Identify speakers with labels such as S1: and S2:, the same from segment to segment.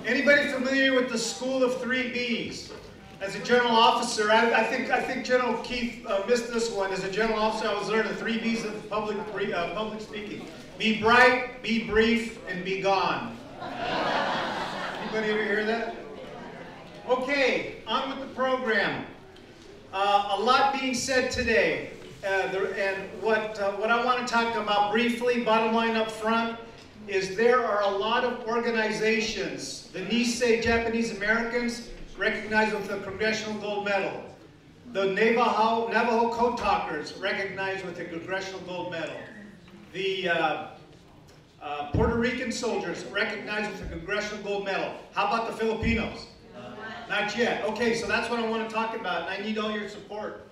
S1: Anybody familiar with the School of 3Bs? As a general officer, I think General Keith missed this one. As a general officer, I was learning 3Bs of public speaking. Be bright, be brief, and be gone. Anybody ever hear that? Okay, on with the program. A lot being said today, and what I want to talk about briefly, bottom line up front, is there are a lot of organizations, the Nisei Japanese Americans, recognized with the Congressional Gold Medal. The Navajo Code Talkers, recognized with the Congressional Gold Medal. The Puerto Rican soldiers, recognized with the Congressional Gold Medal. How about the Filipinos? Not yet. Okay, so that's what I want to talk about, and I need all your support.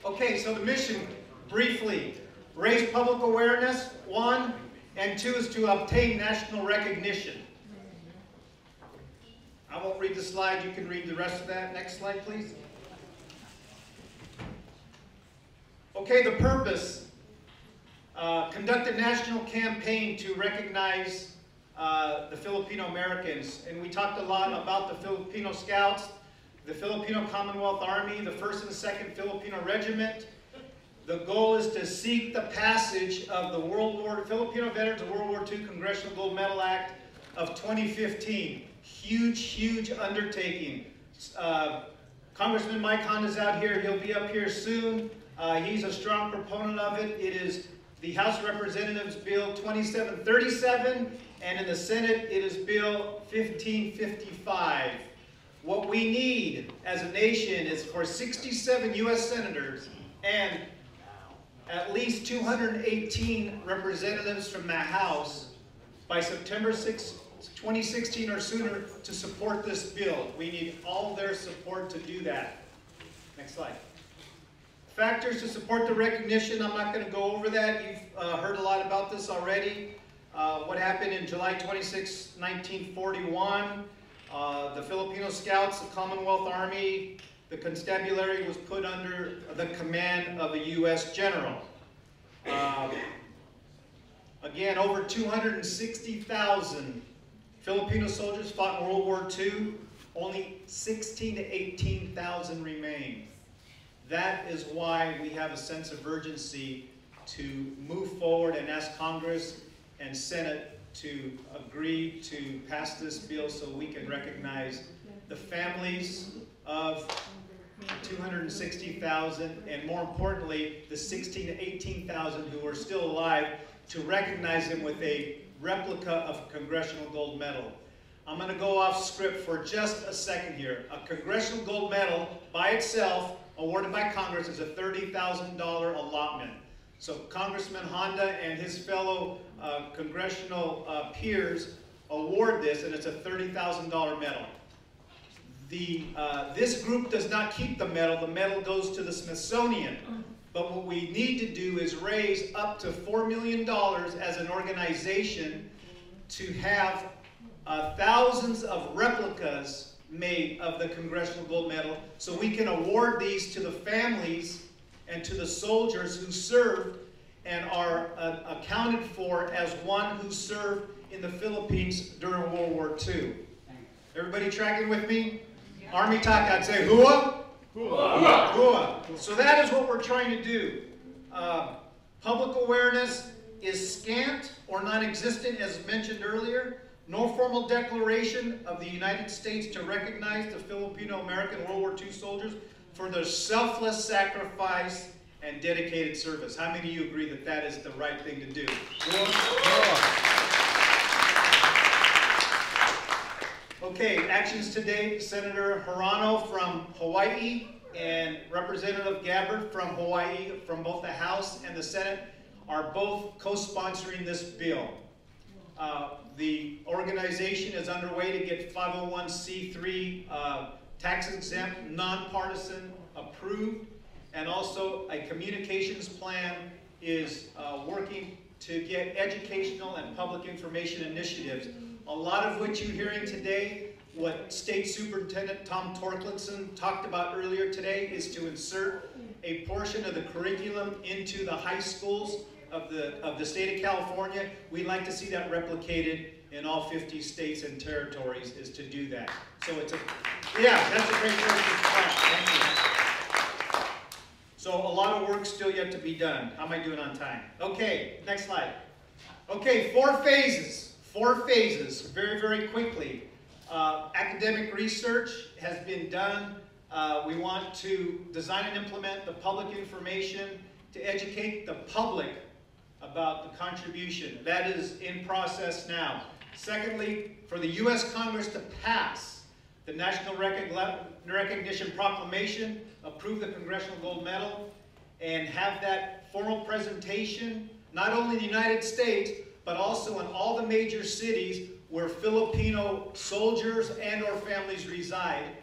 S1: Okay, so the mission, briefly, raise public awareness, 1, and 2 is to obtain national recognition. I won't read the slide, you can read the rest of that. Next slide, please. Okay, the purpose, conduct a national campaign to recognize the Filipino Americans. And we talked a lot about the Filipino Scouts, the Filipino Commonwealth Army, the 1st and 2nd Filipino Regiment. The goal is to seek the passage of the Filipino Veterans of World War II Congressional Gold Medal Act of 2015. Huge, huge undertaking. Congressman Mike Honda's out here. He'll be up here soon. He's a strong proponent of it. It is the House of Representatives Bill 2737, and in the Senate it is Bill 1555. What we need as a nation is for 67 U.S. senators and at least 218 representatives from the House by September 6, 2016 or sooner to support this bill. We need all their support to do that. Next slide. Factors to support the recognition, I'm not going to go over that. You've heard a lot about this already. What happened in July 26, 1941, the Filipino Scouts, the Commonwealth Army, the constabulary was put under the command of a U.S. general. Again, over 260,000 Filipino soldiers fought in World War II. Only 16,000 to 18,000 remained. That is why we have a sense of urgency to move forward and ask Congress and Senate to agree to pass this bill so we can recognize the families of 260,000 and, more importantly, the 16,000 to 18,000 who are still alive, to recognize them with a replica of a Congressional Gold Medal. I'm going to go off script for just a second here. A Congressional Gold Medal by itself, awarded by Congress, is a $30,000 allotment. So Congressman Honda and his fellow congressional peers award this, and it's a $30,000 medal. This group does not keep the medal. The medal goes to the Smithsonian. But what we need to do is raise up to $4 million as an organization to have thousands of replicas made of the Congressional Gold Medal so we can award these to the families and to the soldiers who served and are accounted for as one who served in the Philippines during World War II. Everybody tracking with me? Yeah. Army talk, I'd say hua? Hua. Hua. So that is what we're trying to do. Public awareness is scant or non-existent, as mentioned earlier. No formal declaration of the United States to recognize the Filipino-American World War II soldiers for their selfless sacrifice and dedicated service. How many of you agree that that is the right thing to do? Okay, actions today. Senator Hirano from Hawaii and Representative Gabbard from Hawaii, from both the House and the Senate, are both co-sponsoring this bill. The organization is underway to get 501c3 tax-exempt, nonpartisan approved, and also a communications plan is working to get educational and public information initiatives, a lot of which you're hearing today. What State Superintendent Tom Torkelson talked about earlier today is to insert a portion of the curriculum into the high schools of the state of California. We'd like to see that replicated in all 50 states and territories, is to do that. So it's a, yeah, that's a great place to start. Thank you. So a lot of work still yet to be done. How am I doing on time? Okay, next slide. Okay, 4 phases. 4 phases, very, very quickly. Academic research has been done. We want to design and implement the public information to educate the public about the contribution. That is in process now. Secondly, for the U.S. Congress to pass the National Recognition Proclamation, approve the Congressional Gold Medal, and have that formal presentation, not only in the United States, but also in all the major cities where Filipino soldiers and or families reside,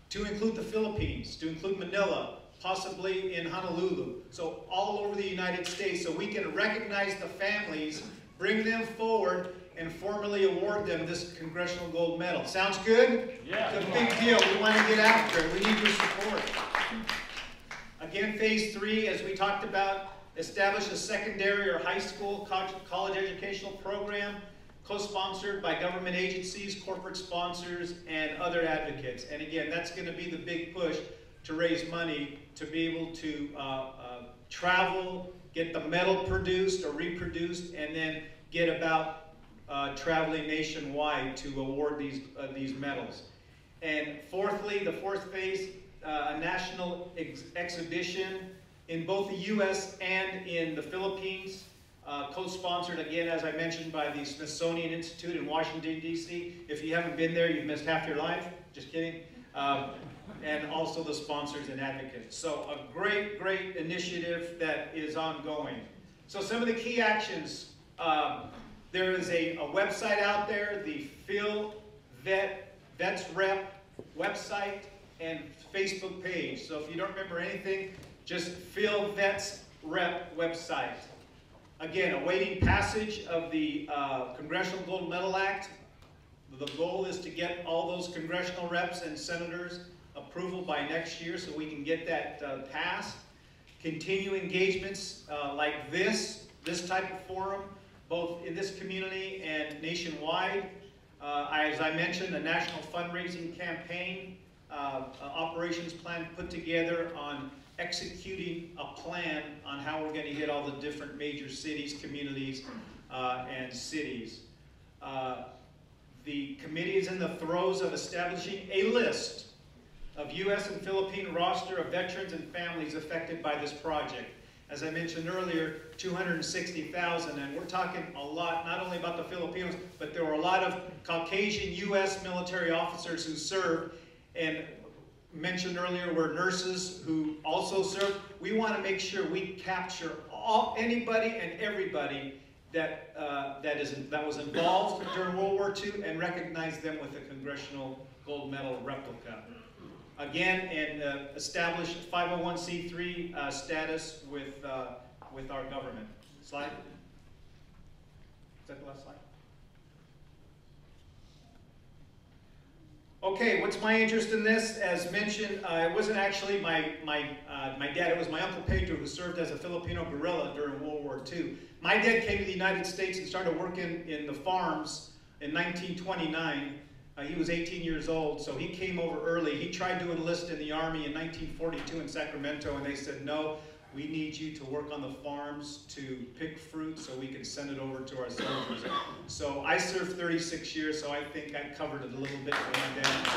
S1: to include the Philippines, to include Manila, possibly in Honolulu. So all over the United States, so we can recognize the families, bring them forward, and formally award them this Congressional Gold Medal. Sounds good? Yeah. It's a big deal. We want to get after it. We need your support. Again, phase 3, as we talked about, establish a secondary or high school college educational program co-sponsored by government agencies, corporate sponsors, and other advocates. And again, that's going to be the big push to raise money to be able to travel, get the medal produced or reproduced, and then get about traveling nationwide to award these medals. And fourthly, the 4th phase, a national exhibition in both the U.S. and in the Philippines, co-sponsored, again, as I mentioned, by the Smithsonian Institute in Washington, D.C. If you haven't been there, you've missed half your life. Just kidding. And also the sponsors and advocates. So a great, great initiative that is ongoing. So some of the key actions, there is a website out there, the Phil Vets Rep website and Facebook page. So if you don't remember anything, just Phil Vets Rep website. Again, awaiting passage of the Congressional Gold Medal Act. The goal is to get all those congressional reps and senators approval by next year so we can get that passed. Continue engagements like this type of forum, both in this community and nationwide. As I mentioned, a national fundraising campaign, operations plan put together on executing a plan on how we're going to hit all the different major cities, communities, and cities. The committee is in the throes of establishing a list of U.S. and Philippine roster of veterans and families affected by this project. As I mentioned earlier, 260,000, and we're talking a lot, not only about the Filipinos, but there were a lot of Caucasian U.S. military officers who served, and mentioned earlier were nurses who also served. We want to make sure we capture anybody and everybody that was involved during World War II and recognize them with a Congressional Gold Medal replica. Again, and establish 501c3 status with our government. Slide. Is that the last slide? Okay, what's my interest in this? As mentioned, it wasn't actually my dad, it was my Uncle Pedro who served as a Filipino guerrilla during World War II. My dad came to the United States and started working in the farms in 1929. He was 18 years old, so he came over early. He tried to enlist in the Army in 1942 in Sacramento, and they said, no, we need you to work on the farms to pick fruit so we can send it over to our soldiers. So I served 36 years, so I think I covered it a little bit for my dad.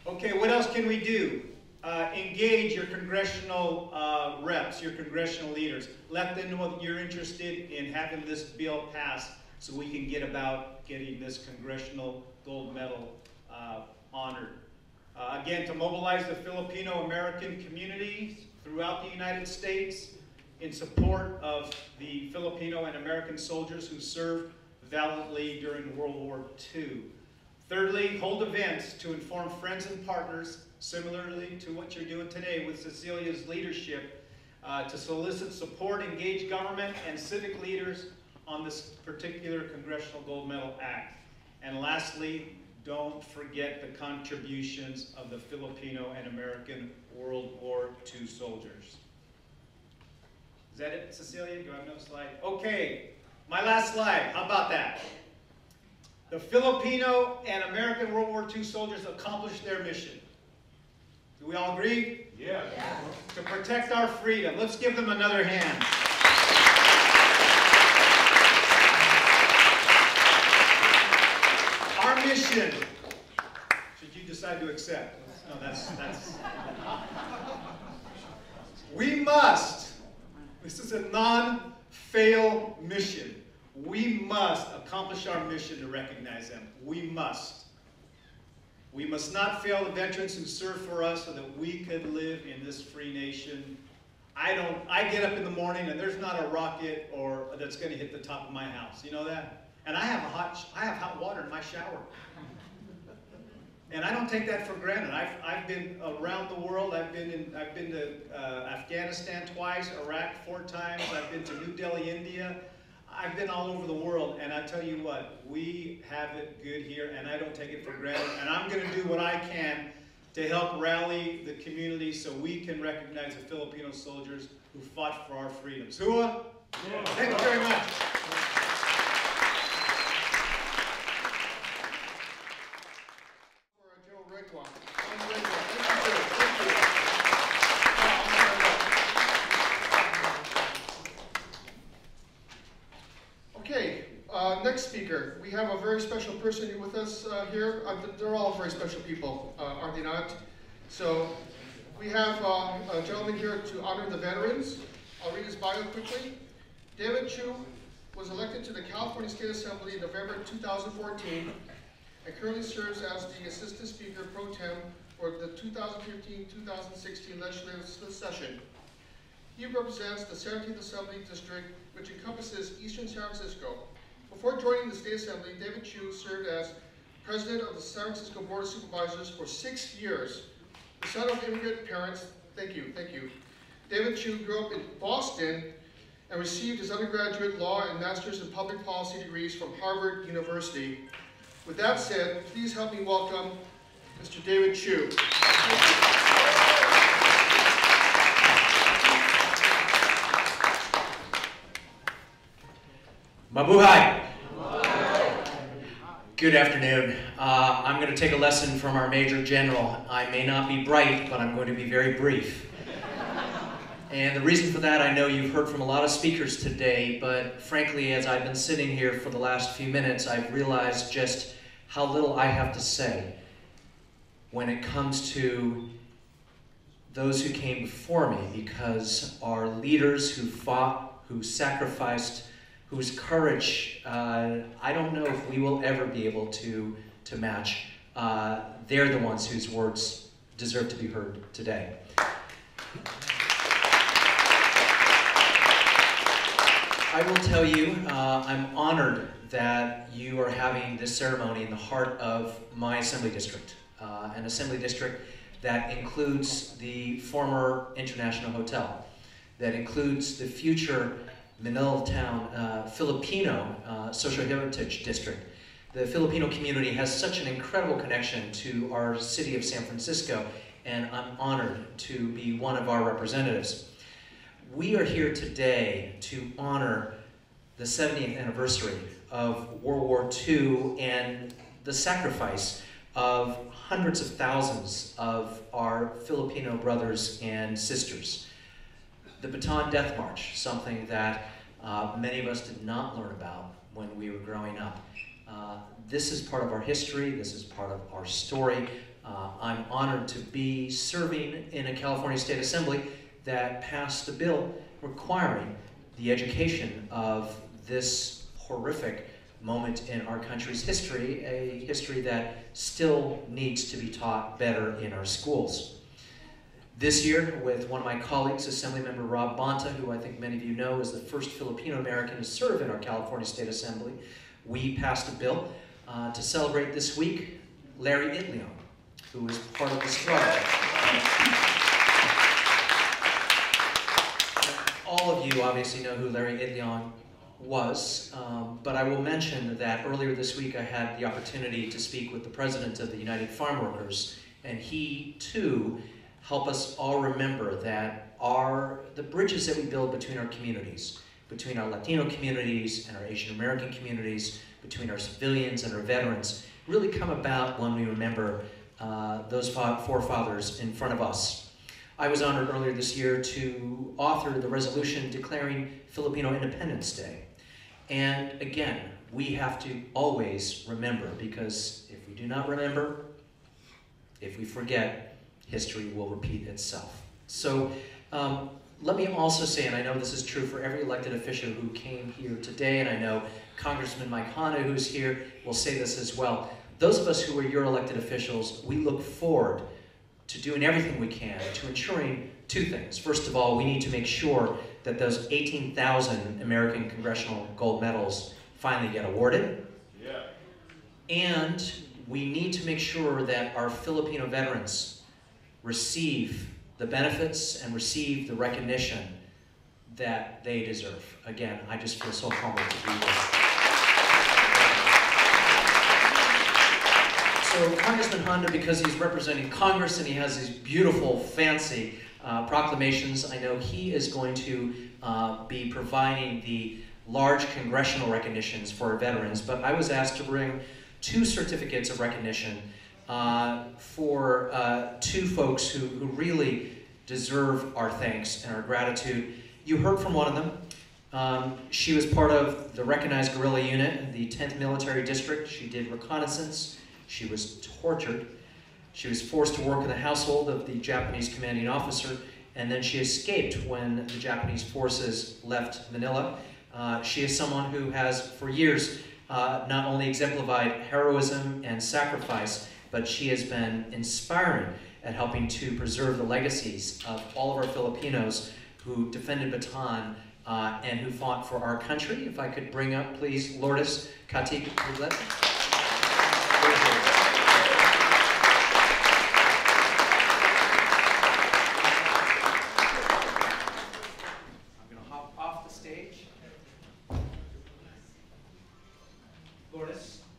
S1: Okay, what else can we do? Engage your congressional reps, your congressional leaders. Let them know that you're interested in having this bill passed so we can get about getting this Congressional Gold Medal honored. Again, to mobilize the Filipino-American communities throughout the United States in support of the Filipino and American soldiers who served valiantly during World War II. Thirdly, hold events to inform friends and partners, similarly to what you're doing today with Cecilia's leadership, to solicit support, engage government and civic leaders on this particular Congressional Gold Medal Act. And lastly, don't forget the contributions of the Filipino and American World War Is that it, Cecilia? Do I have no slide? Okay, my last slide. How about that? The Filipino and American World War II soldiers accomplished their mission. Do we all agree?
S2: Yeah.
S1: To protect our freedom. Let's give them another hand. Our mission, should you decide to accept? No, that's. We must, this is a non-fail mission. We must accomplish our mission to recognize them. We must. We must not fail the veterans who served for us so that we could live in this free nation. I get up in the morning and there's not a rocket that's going to hit the top of my house. You know that? And I have hot water in my shower. And I don't take that for granted. I've been around the world. I've been to Afghanistan twice, Iraq 4 times. I've been to New Delhi, India. I've been all over the world, and I tell you what, we have it good here, and I don't take it for granted. And I'm going to do what I can to help rally the community so we can recognize the Filipino soldiers who fought for our freedoms. Hua! Yeah. Thank you very much.
S3: Okay, next speaker. We have a very special person with us here. They're all very special people, are they not? So we have a gentleman here to honor the veterans. I'll read his bio quickly. David Chu was elected to the California State Assembly in November 2014 and currently serves as the Assistant Speaker Pro Tem for the 2015-2016 legislative session. He represents the 17th Assembly District, which encompasses eastern San Francisco. Before joining the State Assembly, David Chu served as President of the San Francisco Board of Supervisors for 6 years. The son of immigrant parents, thank you. David Chu grew up in Boston and received his undergraduate law and master's in public policy degrees from Harvard University. With that said, please help me welcome Mr. David Chu.
S4: Mabuhay! Good afternoon. I'm going to take a lesson from our Major General. I may not be bright, but I'm going to be very brief. And the reason for that, I know you've heard from a lot of speakers today, but frankly, as I've been sitting here for the last few minutes, I've realized just how little I have to say when it comes to those who came before me, because our leaders who fought, who sacrificed, whose courage I don't know if we will ever be able to match. They're the ones whose words deserve to be heard today. I will tell you, I'm honored that you are having this ceremony in the heart of my assembly district, an assembly district that includes the former International Hotel, that includes the future Manila Town Filipino Social Heritage District. The Filipino community has such an incredible connection to our city of San Francisco, and I'm honored to be one of our representatives. We are here today to honor the 70th anniversary of World War II and the sacrifice of hundreds of thousands of our Filipino brothers and sisters. The Bataan Death March, something that many of us did not learn about when we were growing up. This is part of our history, this is part of our story. I'm honored to be serving in a California State Assembly that passed a bill requiring the education of this horrific moment in our country's history, a history that still needs to be taught better in our schools. This year, with one of my colleagues, Assemblymember Rob Bonta, who I think many of you know is the first Filipino-American to serve in our California State Assembly, we passed a bill to celebrate this week Larry Itliong, who was part of the struggle. All of you obviously know who Larry Itliong was, but I will mention that earlier this week I had the opportunity to speak with the President of the United Farm Workers, and he too help us all remember that the bridges that we build between our communities, between our Latino communities and our Asian American communities, between our civilians and our veterans, really come about when we remember those forefathers in front of us. I was honored earlier this year to author the resolution declaring Filipino Independence Day. And again, we have to always remember, because if we do not remember, if we forget, history will repeat itself. So let me also say, and I know this is true for every elected official who came here today, and I know Congressman Mike Hanna, who's here, will say this as well. Those of us who are your elected officials, we look forward to doing everything we can to ensuring two things. First of all, we need to make sure that those 18,000 American Congressional Gold Medals finally get awarded. Yeah. And we need to make sure that our Filipino veterans receive the benefits and receive the recognition that they deserve. Again, I just feel so humbled to do this. So Congressman Honda, because he's representing Congress and he has these beautiful, fancy proclamations, I know he is going to be providing the large congressional recognitions for our veterans, but I was asked to bring 2 certificates of recognition for 2 folks who really deserve our thanks and our gratitude. You heard from one of them. She was part of the recognized guerrilla unit, the 10th Military District. She did reconnaissance. She was tortured. She was forced to work in the household of the Japanese commanding officer, and then she escaped when the Japanese forces left Manila. She is someone who has, for years, not only exemplified heroism and sacrifice, but she has been inspiring at helping to preserve the legacies of all of our Filipinos who defended Bataan and who fought for our country. If I could bring up, please, Lourdes Katik.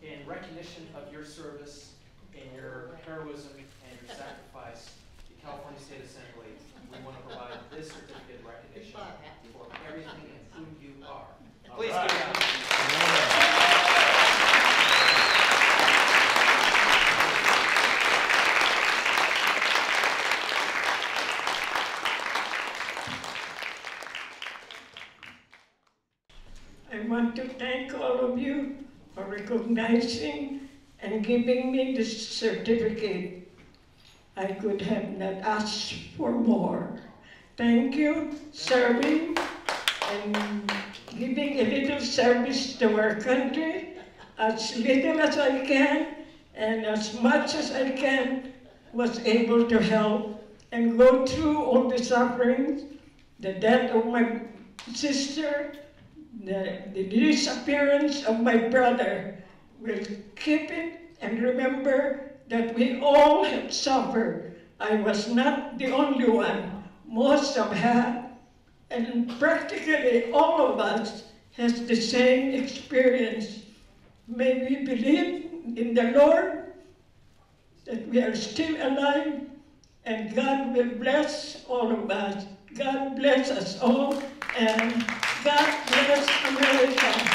S4: In recognition of your service and your heroism and your sacrifice, the California State Assembly, we want to provide this certificate of recognition for everything and who you are. Please give it up.
S2: I want to thank all of you for recognizing and giving me this certificate. I could have not asked for more. Thank you, serving and giving a little service to our country, as little as I can and as much as I can, was able to help and go through all the sufferings, the death of my sister, the disappearance of my brother. We'll keep it and remember that we all have suffered. I was not the only one. Most have had, and practically all of us has the same experience. May we believe in the Lord that we are still alive, and God will bless all of us. God bless us all, and God bless America.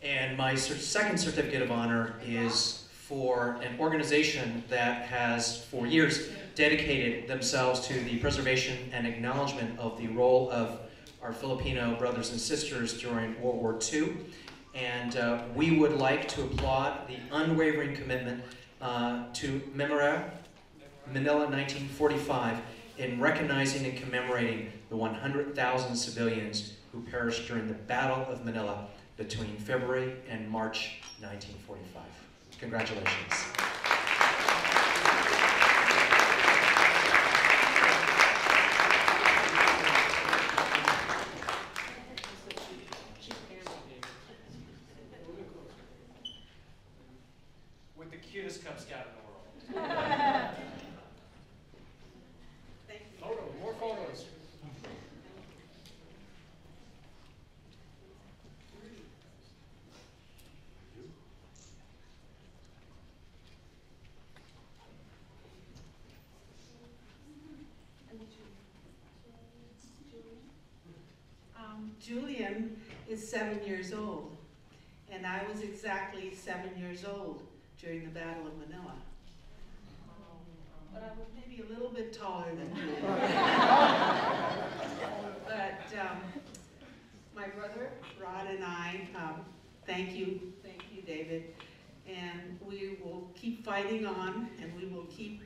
S4: And my second certificate of honor is for an organization that has, for years, dedicated themselves to the preservation and acknowledgement of the role of our Filipino brothers and sisters during World War II. And we would like to applaud the unwavering commitment to Memorial Manila 1945 in recognizing and commemorating the 100,000 civilians who perished during the Battle of Manila between February and March 1945. Congratulations. With the cutest Cub Scout in the world.
S5: Julian is 7 years old, and I was exactly 7 years old during the Battle of Manila. But I was maybe a little bit taller than Julian. But my brother, Rod, and I, thank you, David. And we will keep fighting on, and we will keep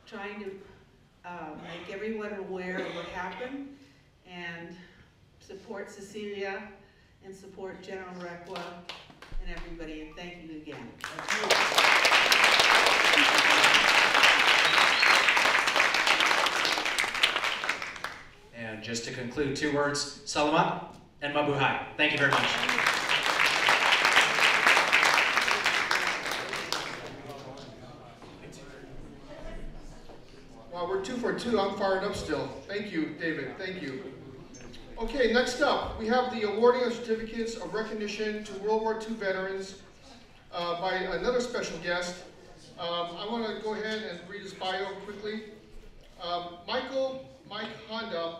S5: trying to make everyone aware of what happened, and support Cecilia, and support General Requa, and everybody, and thank you again.
S4: And just to conclude, 2 words, Salamat and Mabuhay. Thank you very much.
S3: Wow, we're 2 for 2. I'm fired up still. Thank you, David. Thank you. Okay, next up, we have the awarding of certificates of recognition to World War II veterans by another special guest. I want to go ahead and read his bio quickly. Mike Honda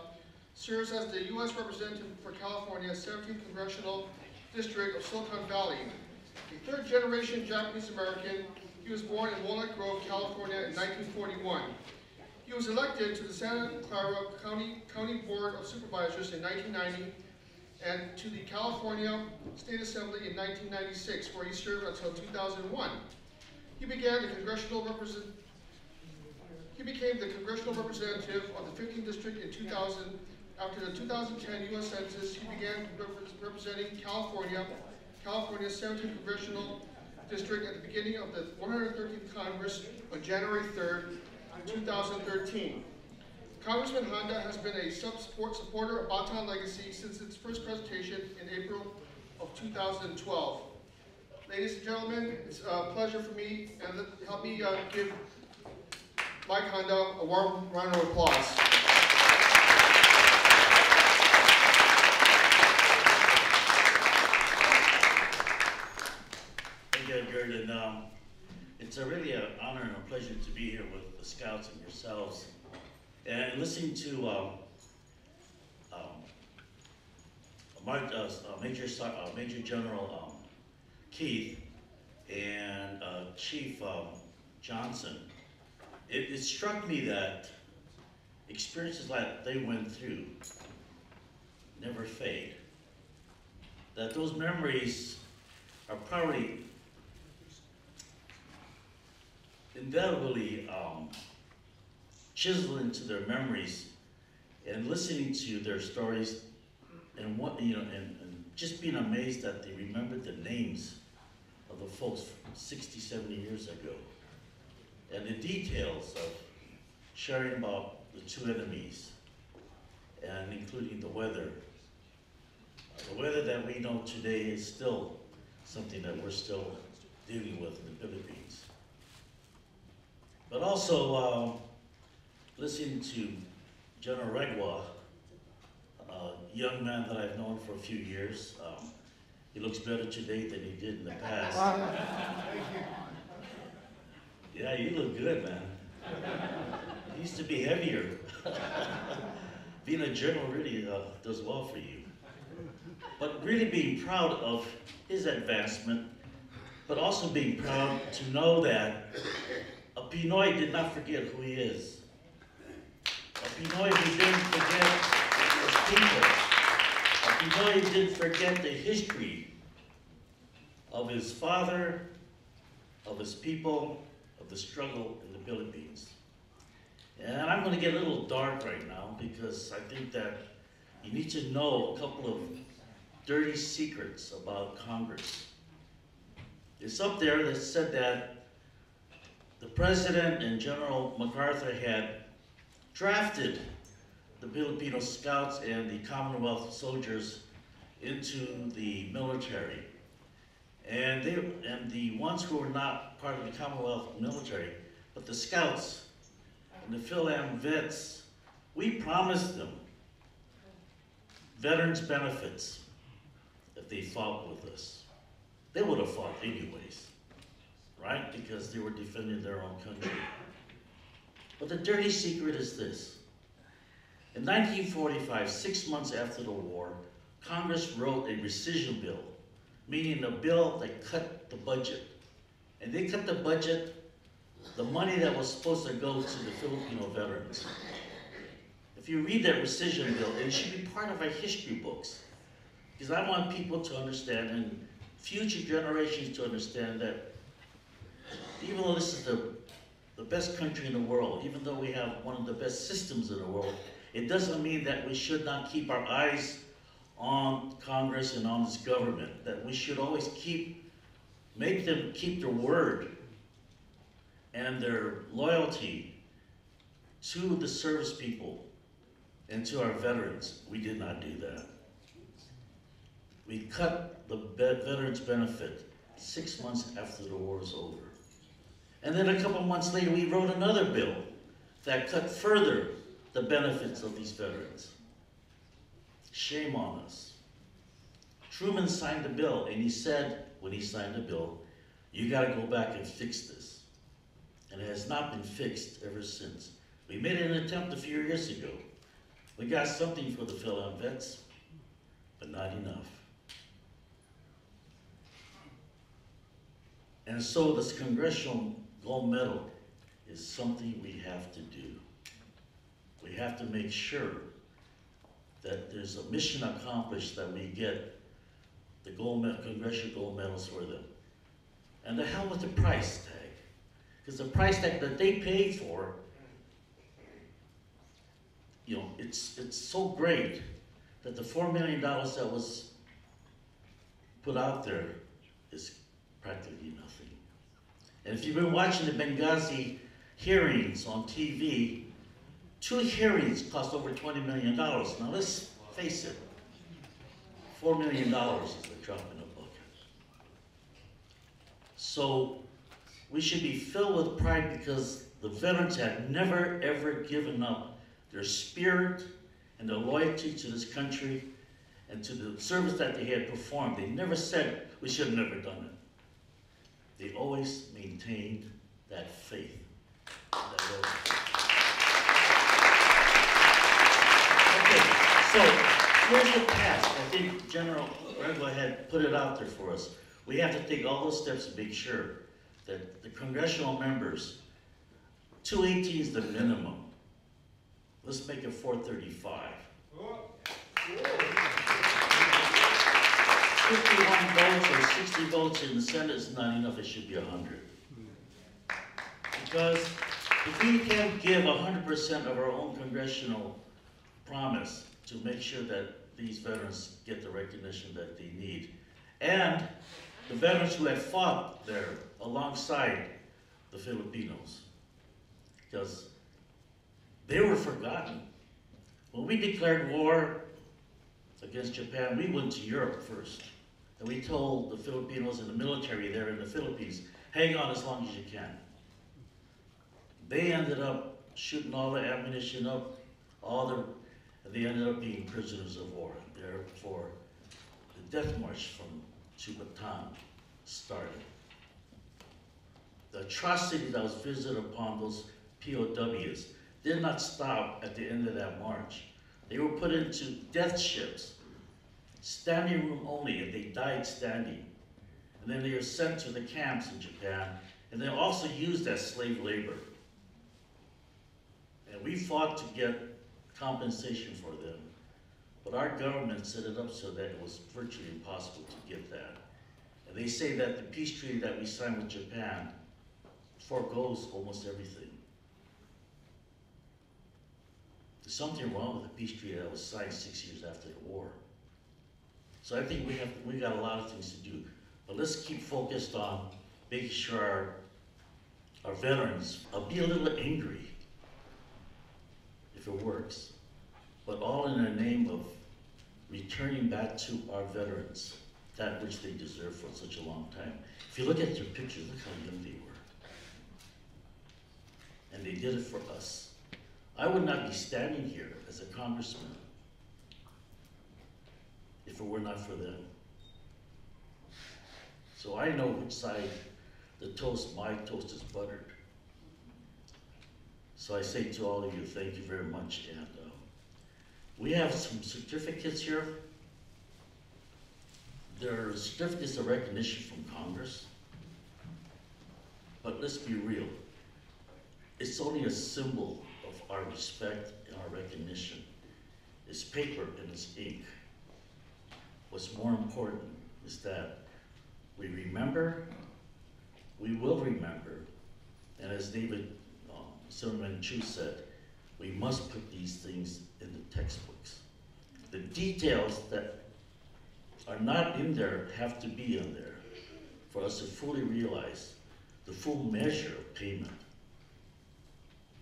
S3: serves as the U.S. Representative for California, 17th Congressional District of Silicon Valley. A 3rd-generation Japanese American, he was born in Walnut Grove, California in 1941. He was elected to the Santa Clara County Board of Supervisors in 1990 and to the California State Assembly in 1996, where he served until 2001. He became the congressional representative of the 15th District in 2000. After the 2010 U.S. Census, he began representing California's 17th Congressional District at the beginning of the 113th Congress on January 3rd, 2013. Congressman Honda has been a supporter of Bataan Legacy since its first presentation in April of 2012. Ladies and gentlemen, it's a pleasure for me, and help me give Mike Honda a warm round of applause.
S6: Thank you, Edgar, and it's really an honor and a pleasure to be here with the Scouts and yourselves, and listening to Major General Keith and Chief Johnson. It struck me that experiences like they went through never fade. That those memories are probably indelibly chiseled into their memories, and listening to their stories, and and just being amazed that they remembered the names of the folks 60, 70 years ago, and the details of sharing about the 2 enemies, and including the weather. The weather that we know today is still something that we're still dealing with in the Philippines. But also listening to General Requa, a young man that I've known for a few years. He looks better today than he did in the past. Yeah, you look good, man. You used to be heavier. Being a general really does well for you. But really being proud of his advancement, but also being proud to know that a Pinoy did not forget who he is. A Pinoy who didn't forget his people. A Pinoy who didn't forget the history of his father, of his people, of the struggle in the Philippines. And I'm going to get a little dark right now, because I think that you need to know a couple of dirty secrets about Congress. It's up there that said that the President and General MacArthur had drafted the Filipino Scouts and the Commonwealth soldiers into the military. And the ones who were not part of the Commonwealth military, but the Scouts and the Phil-Am vets, we promised them veterans benefits if they fought with us. They would have fought anyways, right? Because they were defending their own country. But the dirty secret is this. In 1945, 6 months after the war, Congress wrote a rescission bill, meaning a bill that cut the budget. And they cut the budget, the money that was supposed to go to the Filipino veterans. If you read that rescission bill, it should be part of our history books. Because I want people to understand, and future generations to understand, that even though this is the best country in the world, even though we have one of the best systems in the world, it doesn't mean that we should not keep our eyes on Congress and on this government, that we should always make them keep their word and their loyalty to the service people and to our veterans. We did not do that. We cut the veterans benefit 6 months after the war was over. And then a couple months later, we wrote another bill that cut further the benefits of these veterans. Shame on us. Truman signed the bill, and he said, when he signed the bill, you gotta go back and fix this. And it has not been fixed ever since. We made an attempt a few years ago. We got something for the fellow vets, but not enough. And so this Congressional Gold Medal is something we have to do. We have to make sure that there's a mission accomplished, that we get the Congressional Gold Medals for them. And the hell with the price tag. Because the price tag that they paid for, you know, it's so great that the $4 million that was put out there is practically nothing. And if you've been watching the Benghazi hearings on TV, 2 hearings cost over $20 million. Now let's face it, $4 million is a drop in the bucket. So we should be filled with pride because the veterans have never ever given up their spirit and their loyalty to this country and to the service that they had performed. They never said we should have never done it. They always maintained that faith. Okay, so here's the task. I think General, go ahead, put it out there for us. We have to take all those steps to make sure that the congressional members, 218 is the minimum. Let's make it 435. 51 votes or 60 votes in the Senate is not enough. It should be 100. Because if we can't give 100% of our own congressional promise to make sure that these veterans get the recognition that they need, and the veterans who had fought there alongside the Filipinos, because they were forgotten. When we declared war against Japan, we went to Europe first. And we told the Filipinos and the military there in the Philippines, hang on as long as you can. They ended up shooting all the ammunition up, and they ended up being prisoners of war. Therefore, the death march to Bataan started. The atrocity that was visited upon those POWs did not stop at the end of that march. They were put into death ships, standing room only, and they died standing. And then they were sent to the camps in Japan, and they also used as slave labor. And we fought to get compensation for them. But our government set it up so that it was virtually impossible to get that. And they say that the peace treaty that we signed with Japan forgoes almost everything. There's something wrong with the peace treaty that was signed 6 years after the war. So I think we got a lot of things to do. But let's keep focused on making sure our veterans, I'll be a little angry if it works, but all in the name of returning back to our veterans that which they deserve for such a long time. If you look at their pictures, look how young they were. And they did it for us. I would not be standing here as a congressman if it were not for them. So I know which side my toast is buttered. So I say to all of you, thank you very much. And we have some certificates here. there are certificates of recognition from Congress, but let's be real. It's only a symbol of our respect and our recognition. It's paper and it's ink. What's more important is that we remember, we will remember, and as David Silverman Chu said, we must put these things in the textbooks. The details that are not in there have to be in there for us to fully realize the full measure of payment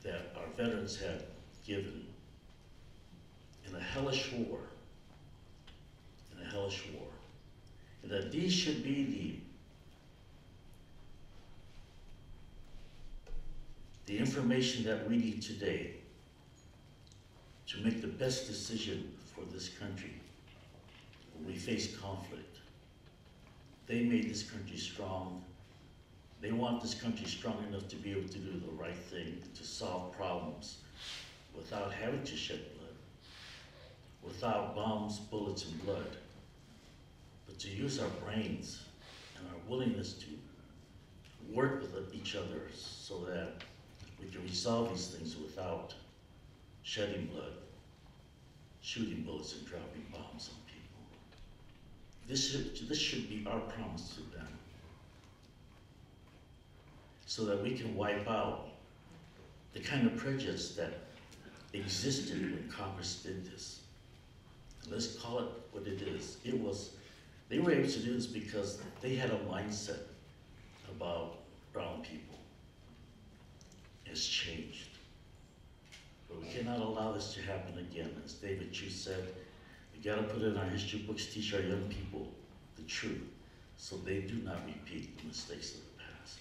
S6: that our veterans had given in a hellish war, and that these should be the information that we need today to make the best decision for this country when we face conflict. They made this country strong. They want this country strong enough to be able to do the right thing, to solve problems without having to shed blood, without bombs, bullets, and blood, but to use our brains and our willingness to work with each other so that we can resolve these things without shedding blood, shooting bullets, and dropping bombs on people. This should be our promise to them, so that we can wipe out the kind of prejudice that existed when Congress did this. Let's call it what it is. They were able to do this because they had a mindset about brown people. It's changed. But we cannot allow this to happen again. As David Chu said, we gotta put in our history books, teach our young people the truth, so they do not repeat the mistakes of the past.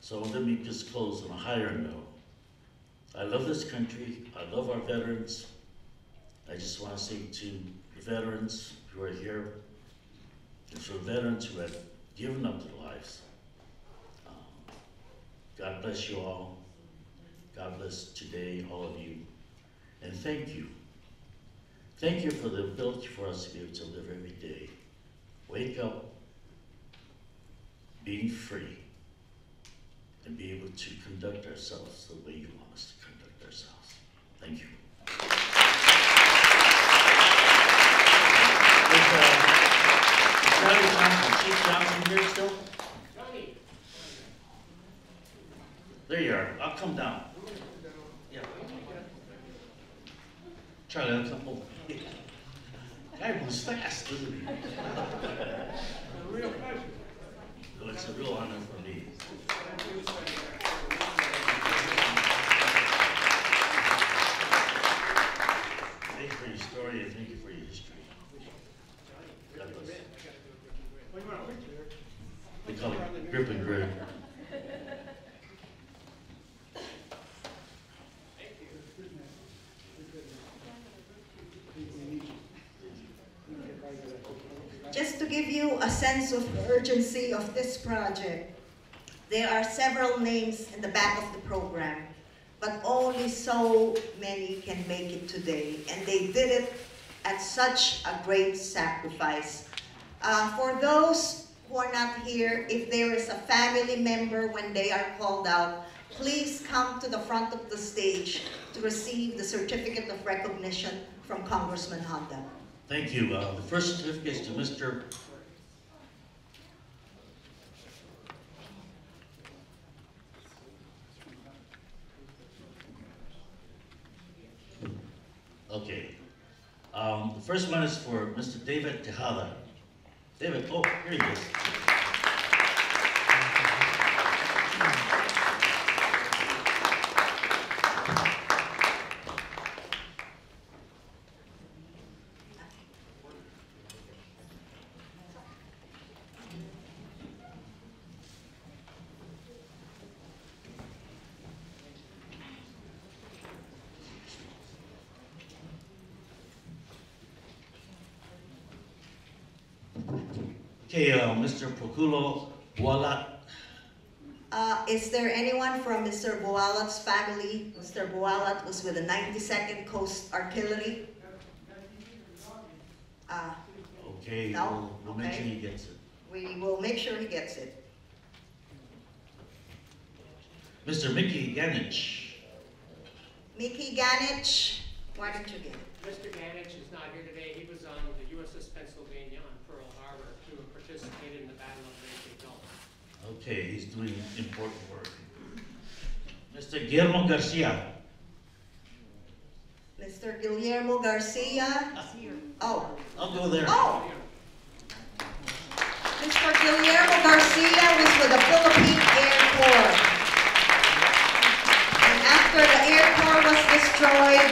S6: So let me just close on a higher note. I love this country, I love our veterans. I just wanna say to the veterans who are here, and for veterans who have given up their lives, God bless you all. God bless today, all of you. And thank you. Thank you for the ability for us to be able to live every day. Wake up, being free, and be able to conduct ourselves the way you want us to conduct ourselves. Thank you. Is Chief Johnson here still? There you are. I'll come down. Yeah. Charlie, I'll come over. Guy moves fast, doesn't he? Real pleasure. So it's a real honor for me. Thank you for your story and thank you for your history. God bless. They call it grip and grin.
S7: Just to give you a sense of urgency of this project, there are several names in the back of the program, but only so many can make it today, and they did it at such a great sacrifice. For those who are not here, if there is a family member when they are called out, please come to the front of the stage to receive the certificate of recognition from Congressman Honda.
S6: Thank you. The first certificate is to Mr. Okay. The first one is for Mr. David Tejada. David, oh, here he is. Okay, Mr. Proculo Bualat.
S7: Is there anyone from Mr. Bualat's family? Mr. Bualat was with the 92nd Coast Artillery.
S6: Okay,
S7: No?
S6: we'll make sure
S7: Okay.
S6: he gets it.
S7: We will make sure he gets it.
S6: Mr. Mickey Ganich.
S7: Mickey Ganich, why don't you get it?
S8: Mr. Ganich is not here today. He was on the USS Pennsylvania on Pearl Harbor to participate in the Battle of Leyte Gulf.
S6: Okay, he's doing important work. Mr. Guillermo Garcia.
S7: Mr. Guillermo Garcia. Oh,
S6: I'll go there.
S7: oh! Mr. Guillermo Garcia was with the Philippine Air Corps. And after the Air Corps was destroyed,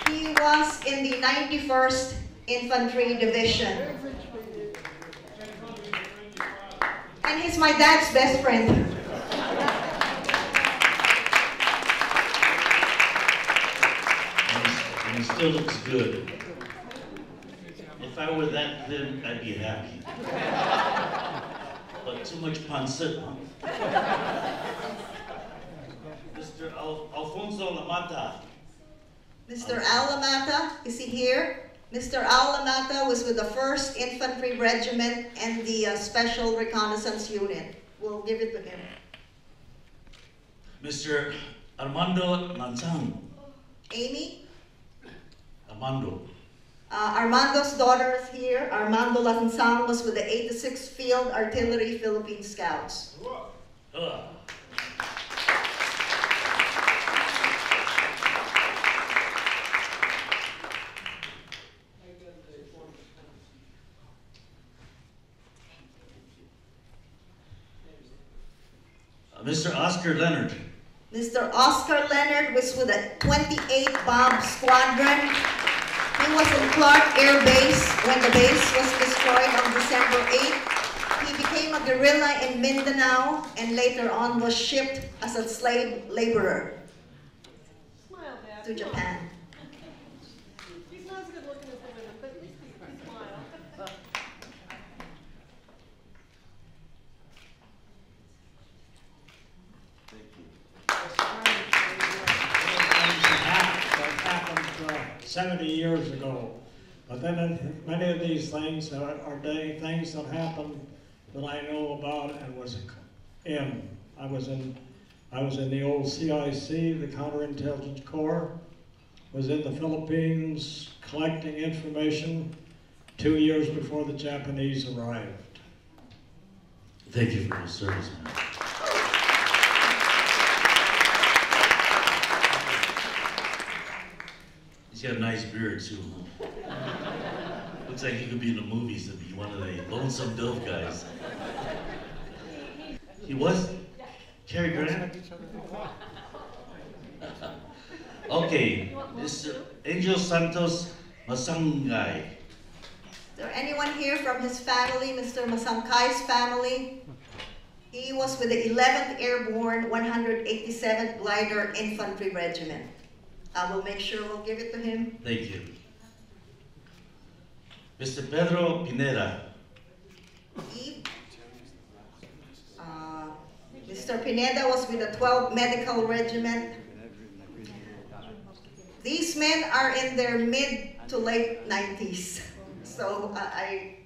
S7: he was in the 91st Infantry Division. And he's my dad's best friend.
S6: And he still looks good. If I were that thin, I'd be happy. But too much pancit, huh? Mr. Alfonso Lamata.
S7: Mr. Al Lamata, is he here? Mr. Al Lamata was with the 1st Infantry Regiment and the Special Reconnaissance Unit. We'll give it to him.
S6: Mr. Armando Nansang.
S7: Amy?
S6: Armando.
S7: Armando's daughter is here. Armando Lansang was with the 86th Field Artillery Philippine Scouts.
S6: Mr. Oscar Leonard.
S7: Mr. Oscar Leonard was with the 28th Bomb Squadron. He was in Clark Air Base when the base was destroyed on December 8th. He became a guerrilla in Mindanao and later on was shipped as a slave laborer to Japan.
S9: He's not as good looking as the women, but at least he smile.
S10: That happened 70 years ago. But then many of these things are things that happened that I know about and was in. I was in the old CIC, the Counterintelligence Corps, was in the Philippines collecting information 2 years before the Japanese arrived.
S6: Thank you for your service, man. He's got a nice beard too, huh? Looks like he could be in the movies and be one of the lonesome dove guys. He was? Cary Grant? Okay, Mr. Angel Santos Masangay.
S7: Is there anyone here from his family, Mr. Masangkai's family? He was with the 11th Airborne 187th Glider Infantry Regiment. I will make sure we'll give it to him.
S6: Thank you. Mr. Pedro Pineda.
S7: Eve. Mr. Pineda was with the 12th Medical Regiment. These men are in their mid to late 90s. So I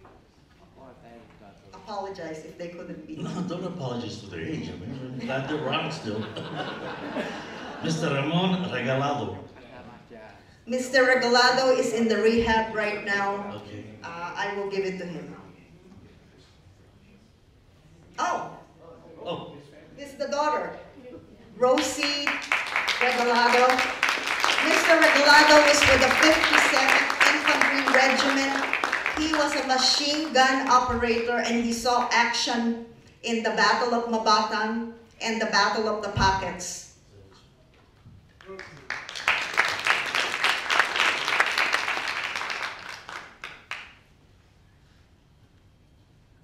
S7: apologize if they couldn't be.
S6: No, don't apologize for their age. I mean, I'm glad they're around still. Mr. Ramon Regalado.
S7: Mr. Regalado is in the rehab right now.
S6: Okay.
S7: I will give it to him. Oh,
S6: Oh,
S7: this is the daughter, Rosie Regalado. Mr. Regalado was with the 57th Infantry Regiment. He was a machine gun operator and he saw action in the Battle of Bataan and the Battle of the Pockets.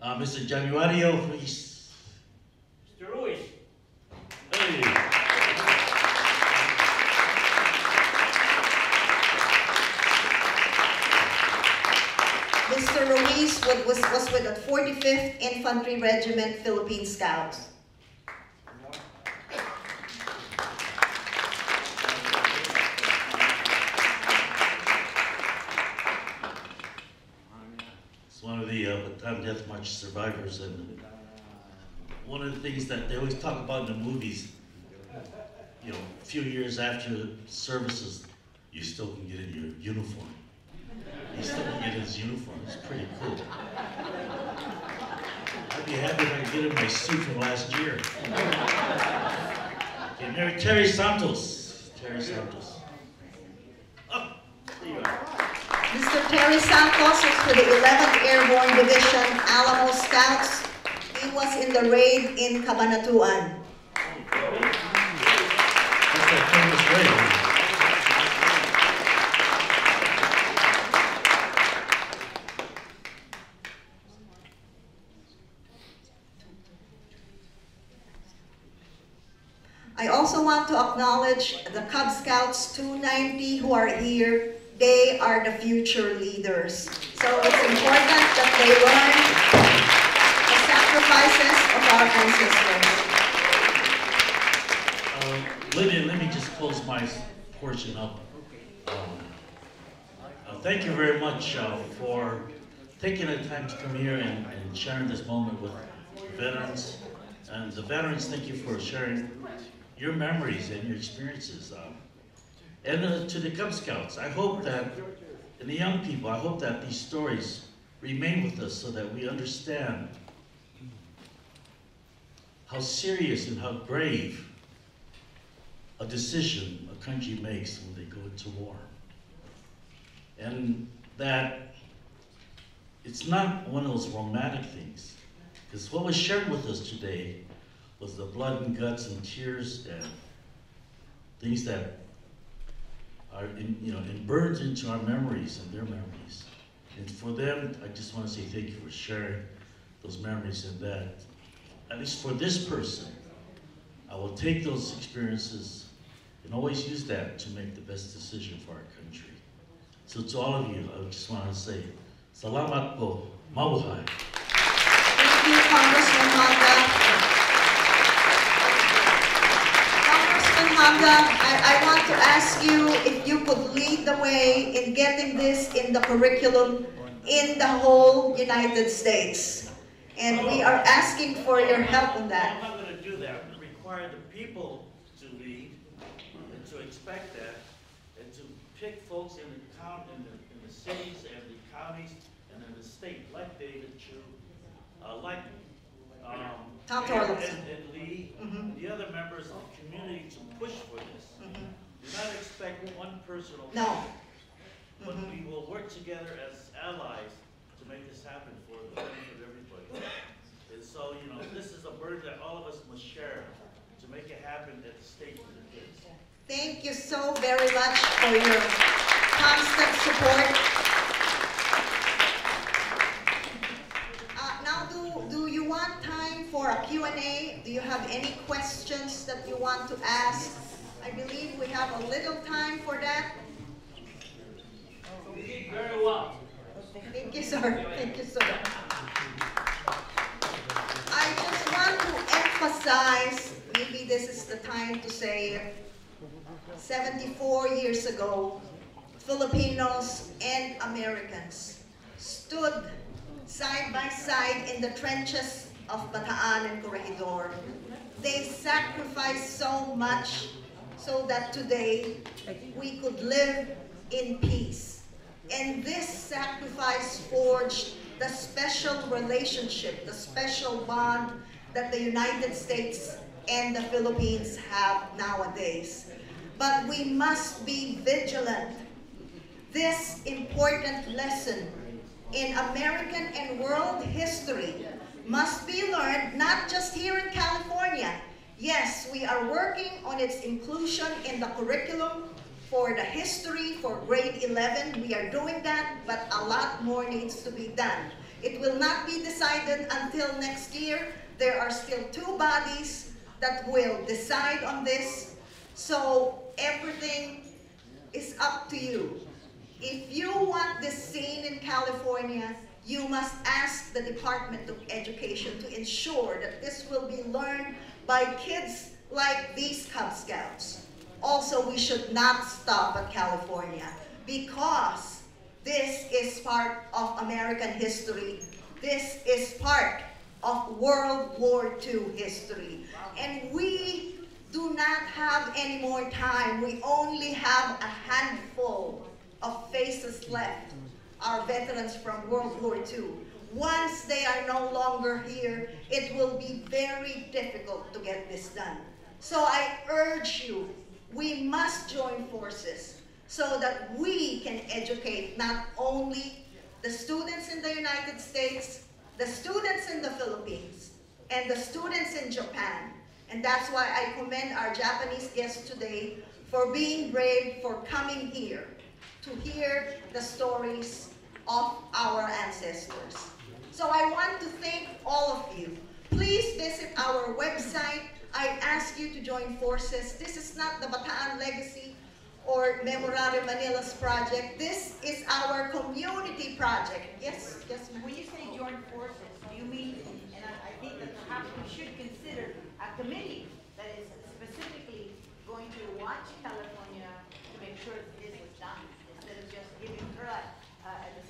S6: Mr. Januario Ruiz.
S8: Mr. Ruiz.
S6: Hey.
S7: Mr. Ruiz was with the 45th Infantry Regiment Philippine Scouts.
S6: Bataan Death March survivors, and one of the things that they always talk about in the movies, you know, a few years after services, you still can get in your uniform. You still can get in his uniform. It's pretty cool. I'd be happy if I could get in my suit from last year. Okay, Mary Terry Santos. Terry Santos. Oh, there you are.
S7: Mr. Terry Santos is for the 11th Airborne Division Alamo Scouts. He was in the raid in Cabanatuan.
S6: That's that famous raid.
S7: I also want to acknowledge the Cub Scouts 290 who are here. They are the future leaders. So it's important that they learn the sacrifices of our ancestors.
S6: Lydia, let me just close my portion up. Thank you very much for taking the time to come here and sharing this moment with veterans. And the veterans, thank you for sharing your memories and your experiences. And to the Cub Scouts, I hope that, and the young people, I hope that these stories remain with us so that we understand how serious and how grave a decision a country makes when they go into war. And that it's not one of those romantic things. Because what was shared with us today was the blood and guts and tears and things that are burned into our memories and their memories. And for them, I just want to say thank you for sharing those memories, and that, at least for this person, I will take those experiences and always use that to make the best decision for our country. So to all of you, I just want to say, salamat po, mabuhay.
S7: Thank you, Congressman Honda. Congressman Honda, I want to ask you if you could lead the way in getting this in the curriculum in the whole United States. And we are asking for your help on that.
S6: I'm not going to do that. I'm going to require the people to lead and to expect that, and to pick folks in the cities and the counties and in the state, like David Chu, like
S7: Tom
S6: Mayor
S7: Torlson.
S6: and Lee, and the other members of the community to push for this. Do not expect one person alone.
S7: No.
S6: But we will work together as allies to make this happen for the benefit of everybody. And so, this is a burden that all of us must share to make it happen at the state where it is.
S7: Thank you so very much for your constant support. Now, do you want time for a Q&A? Do you have any questions that you want to ask? I believe we have a little time for that.
S8: You did very well.
S7: Thank you, sir. Thank you, sir. I just want to emphasize, maybe this is the time to say it, 74 years ago, Filipinos and Americans stood side by side in the trenches of Bataan and Corregidor. They sacrificed so much so that today we could live in peace. And this sacrifice forged the special relationship, the special bond that the United States and the Philippines have nowadays. But we must be vigilant. This important lesson in American and world history must be learned not just here in California. Yes, we are working on its inclusion in the curriculum for the history for grade 11. We are doing that, but a lot more needs to be done. It will not be decided until next year. There are still two bodies that will decide on this. So everything is up to you. If you want this seen in California, you must ask the Department of Education to ensure that this will be learned by kids like these Cub Scouts. Also, we should not stop at California because this is part of American history This is part of World War II history. And we do not have any more time. We only have a handful of faces left, our veterans from World War II. Once they are no longer here, it will be very difficult to get this done. So I urge you, we must join forces so that we can educate not only the students in the United States, the students in the Philippines, and the students in Japan. And that's why I commend our Japanese guests today for being brave, for coming here to hear the stories of our ancestors. So I want to thank all of you. Please visit our website. I ask you to join forces. This is not the Bataan Legacy or Memorare Manila's project. This is our community project. Yes, yes, ma'am.
S11: When you say join forces, do you mean, and I think that perhaps we should consider a committee that is specifically going to watch California to make sure that this is done, instead of just giving her a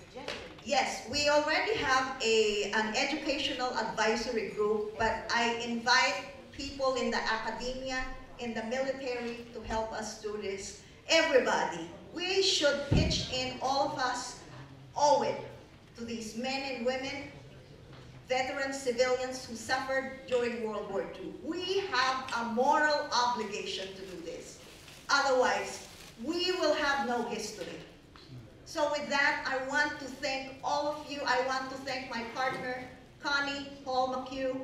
S11: suggestion?
S7: Yes, we already have an educational advisory group, but I invite people in the academia, in the military to help us do this. Everybody, we should pitch in, all of us owe it to these men and women, veterans, civilians who suffered during World War II. We have a moral obligation to do this. Otherwise, we will have no history. So with that, I want to thank all of you. I want to thank my partner, Connie, Paul McHugh.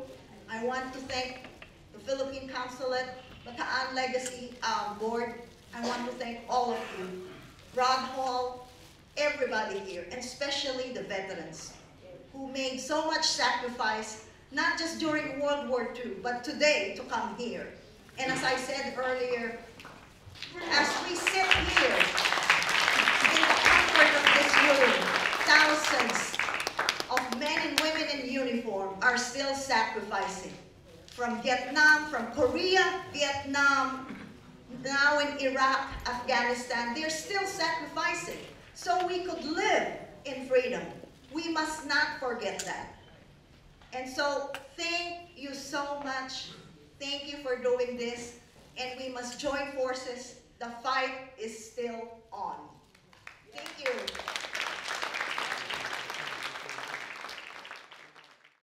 S7: I want to thank the Philippine Consulate, Bataan Legacy Board. I want to thank all of you, Rod Hall, everybody here, and especially the veterans who made so much sacrifice, not just during World War II, but today to come here. And as I said earlier, as we sit here in the comfort of this room, thousands of men and women in uniform are still sacrificing. From Vietnam, from Korea, Vietnam, now in Iraq, Afghanistan, they're still sacrificing so we could live in freedom. We must not forget that. And so thank you so much. Thank you for doing this. And we must join forces. The fight is still on.